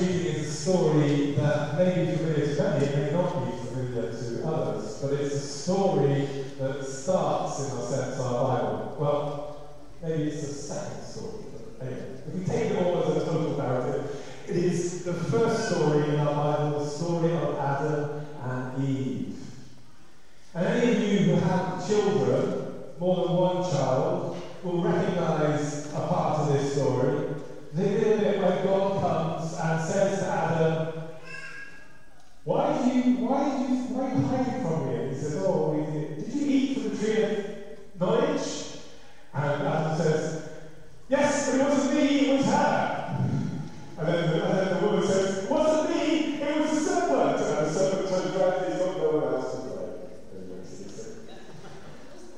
reading is a story that may be familiar to many, it may not be familiar to others, but it's a story that starts, in a sense, our Bible. Well, maybe it's the second story, but anyway, if we take it all as a total narrative, it is the first story in our Bible, the story of Adam and Eve. And any of you who have children, more than one child, will recognise a part of this story. Think of it where God comes and says to Adam, why are you hiding from me? And he says, did you eat from the tree of knowledge? And Adam says, yes, but it wasn't me, it was her. And then the woman says, it wasn't me, it was the serpent. And the serpent turns around and he's got no one else to blame.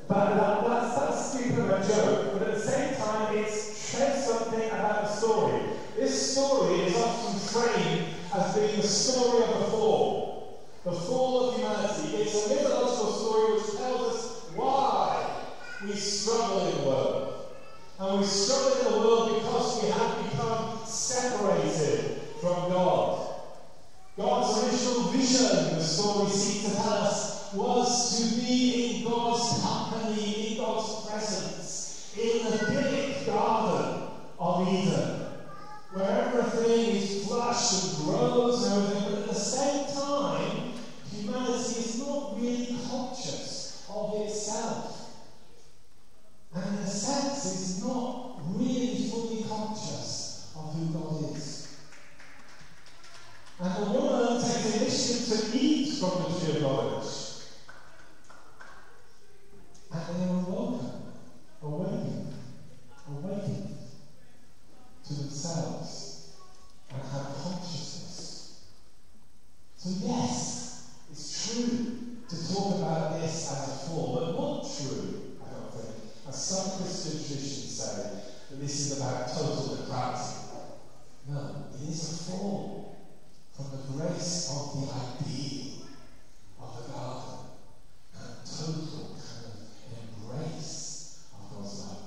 But that's speaking of a joke, but at the same time it says something about the story. This story is often framed as being the story of the fall of humanity. It's a mythological story which tells us why we struggle in the world. And we struggle in the world because we have become separated from God. God's original vision, the story seeks to tell us, was to be in God's company, in God's presence, in the idyllic garden of Eden, where everything is lush and grows and everything, but at the same time, humanity is not really conscious of itself. And in a sense, is not really fully conscious of who God is. And the woman takes initiative to eat from the tree of knowledge. And they are awakened to themselves and have consciousness. So yes, it's true to talk about this as a fall, but not true, I don't think, as some Christian traditions say, that this is about total depravity. No, it is a fall from the grace of the ideal of the garden and total kind of embrace of God's love.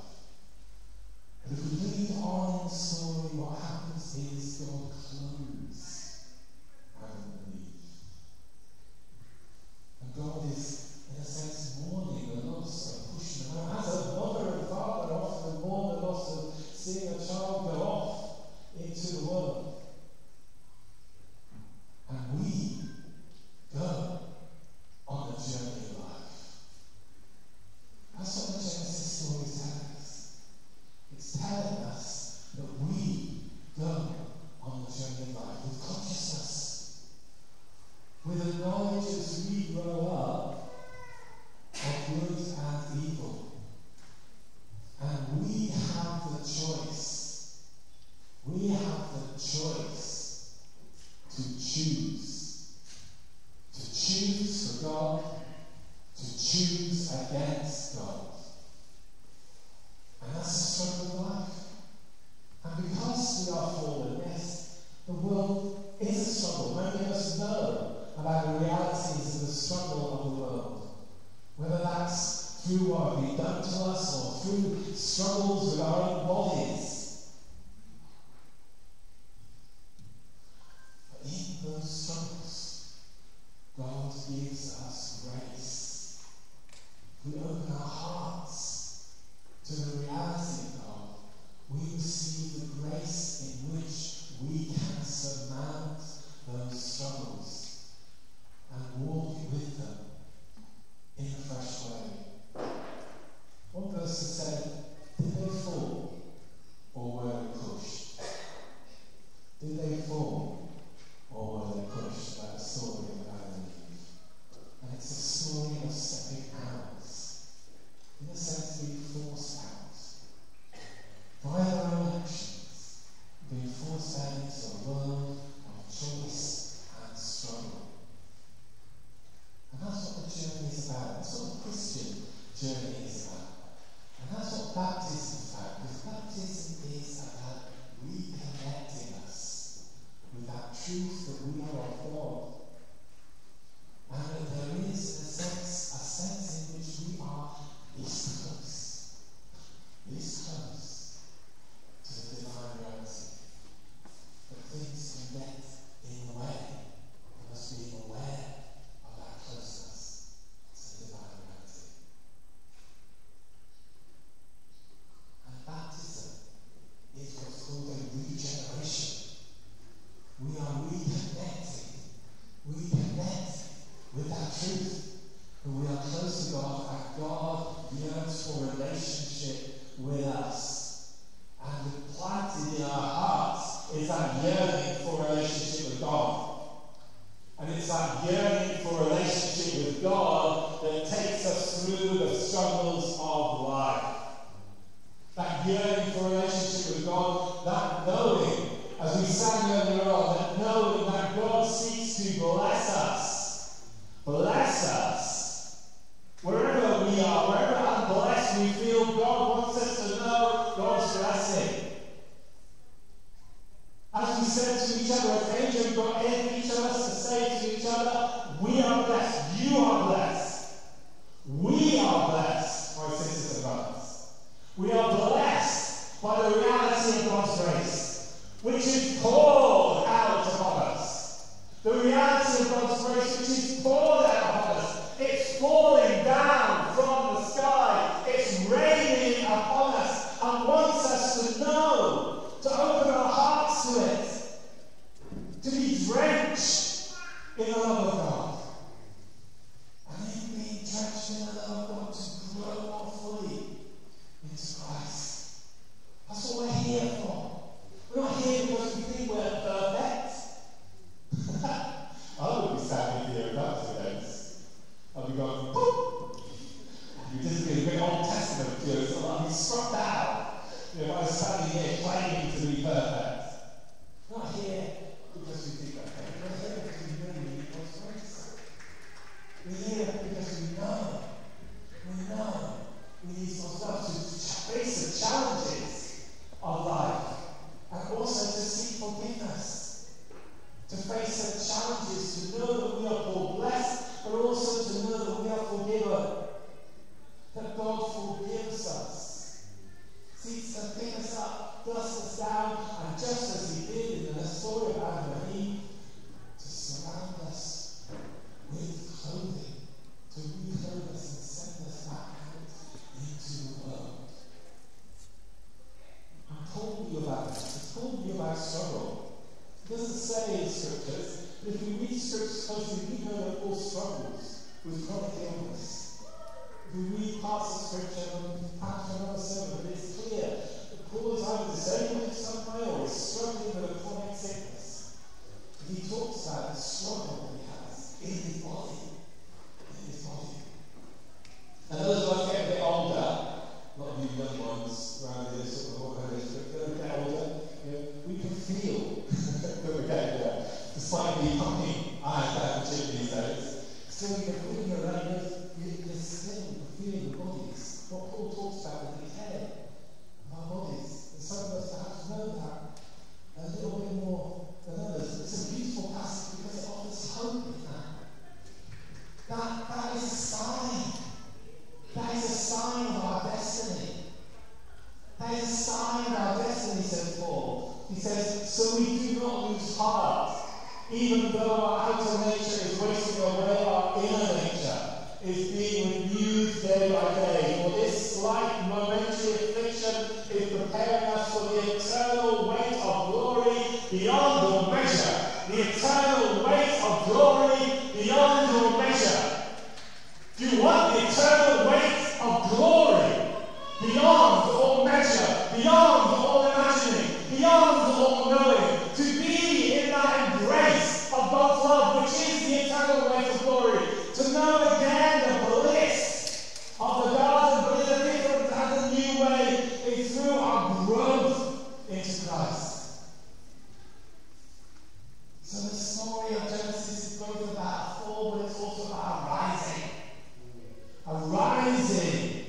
And if we read on in the story, what happens is God clothes Adam and Eve. And God is, in a sense, mourning the loss of pushing them out. As a mother and father often mourn the loss of seeing a child go off into the world. And we go on the journey of life. That's what the Genesis story is telling us. It's telling us that we go on the journey of life with consciousness, with a knowledge as we grow up of good and evil. And we have the choice. We have the choice to choose. To choose for God, to choose against God. And that's the struggle of life. And because we are fallen, yes, the world is a struggle. Many of us know about the realities of the struggle of the world. Whether that's through what has been done to us or through struggles with our own bodies. But in those struggles, God gives us grace. We open our hearts to the reality of God. We receive the grace in which we can surmount those struggles and walk with them in a fresh way. One person said, did they fall or were they pushed? Did they fall or were they pushed? By the story of Adam and Eve. And it's a story of stepping out. In a sense, being forced out. By their own actions, being forced out into a world of choice and struggle. And that's what the journey is about. That's what the Christian journey is about. And that's what baptism is about. Because baptism is about reconnecting us with that truth that we are of God. And that there is a sense in which we are this close to the divine reality. That things can get yearning for a relationship with God. And it's that yearning for a relationship with God that takes us through the struggles of life. That yearning for a relationship with God, that knowing, as we sang earlier on, that knowing that God seeks to bless us. Bless us. Wherever we are, wherever unblessed we feel, God wants us to know God's blessing. As we said to each other, as Adrian got each of us to say to each other, we are blessed, you are blessed. We are blessed, my sisters and brothers. We are blessed by the reality of God's grace, which is poured out upon us. The reality of God's grace, which is poured out upon us. It's falling down from the sky. It's raining upon us and wants us to know, to open our hearts to it, to be drenched in the love of God. And in being drenched in the love of God, to grow more fully into Christ. That's what we're here for. We're not here because we think we're perfect. I would be standing here if that was the case. I'd be going, boop! You'd just be a bit Old Testament to us, so I'd be struck down. You know, I was standing here claiming to be perfect. We're not here because we think that way. We're here because we really need God's grace. We're here because we know we need God's love to face the challenges of life and also to seek forgiveness. To face the challenges, to know that we are called blessed, but also to know that we are forgiven. That God forgives us. Seeks to pick us up, dust us down, and just as he did in the story of Adam and Eve, to surround us with clothing, to reclothe us and send us back out into the world. I told you about this. I told you about struggle. It doesn't say in scriptures, but if we read scriptures closely, we know that Paul struggles with chronic illness. If we read parts of scripture, perhaps another sermon, but it's clear that Paul is either disabled in some way or is struggling with a chronic sickness. And he talks about the struggle that he has in his body. And those of us get a bit older, a lot of you young ones around here sort of walk over this, but when we get older, we can feel that we're getting there. Despite the pumping iron down the gym these days, still you can feel your around, you're still feeling the bodies. What Paul talks about with the decay of our bodies. And some of us perhaps know that a little bit more than others. It's a beautiful passage because it offers hope in that. That is a sign. That is a sign of our destiny. That is a sign of our destiny, says Paul. He says, so we do not lose heart, even though our outer nature is wasting away, our inner nature is being renewed day by day. For this slight momentary affliction is preparing us for the eternal weight of glory beyond all measure. The eternal weight of glory beyond all measure. Do you want the eternal weight of glory beyond all measure, beyond all imagining, beyond all knowing, to be in that embrace of God's love, which is the eternal weight of glory, to know again the bliss of the garden, but in a different and a new way, is through our growth into Christ. So the story of Genesis is both about a fall, but it's also about a rising. A rising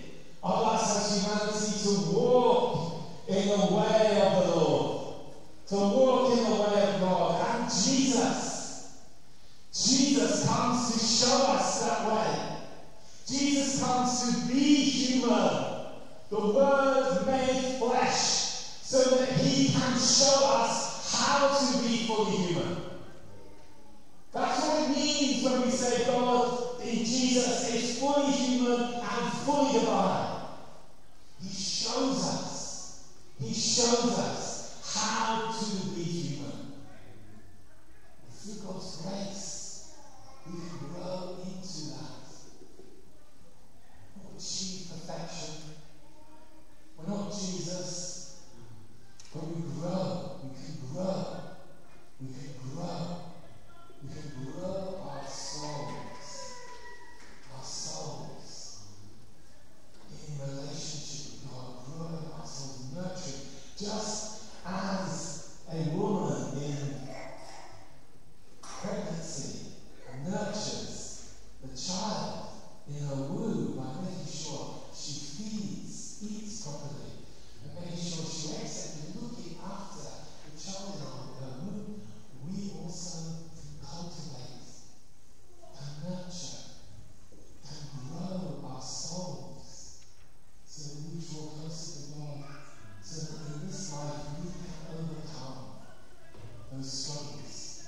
those struggles.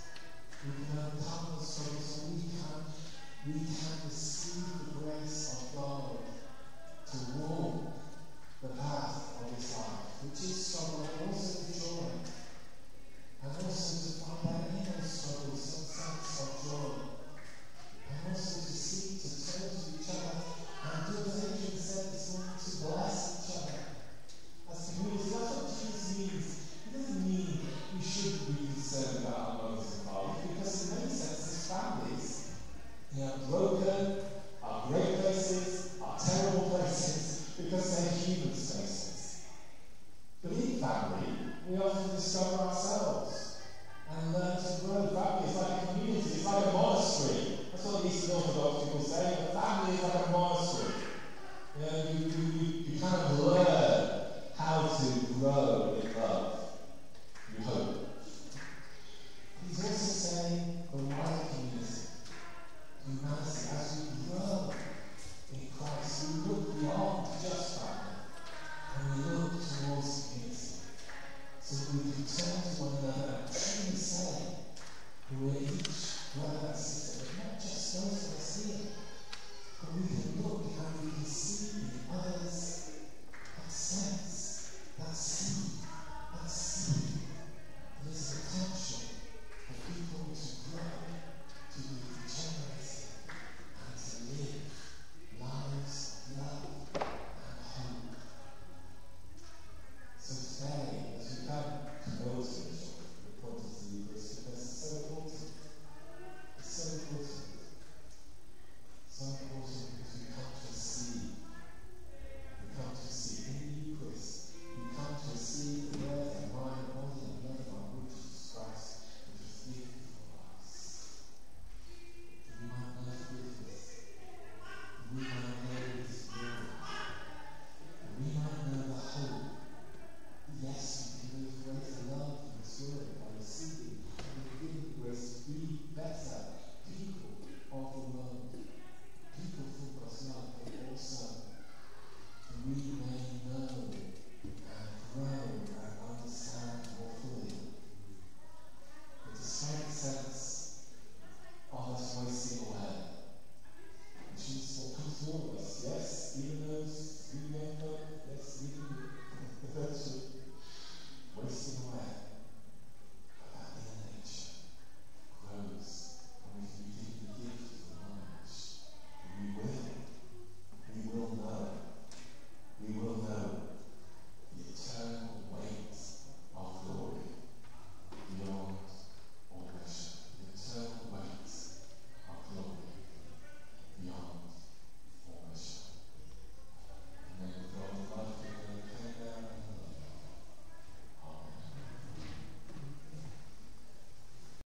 We can overcome those struggles, and we can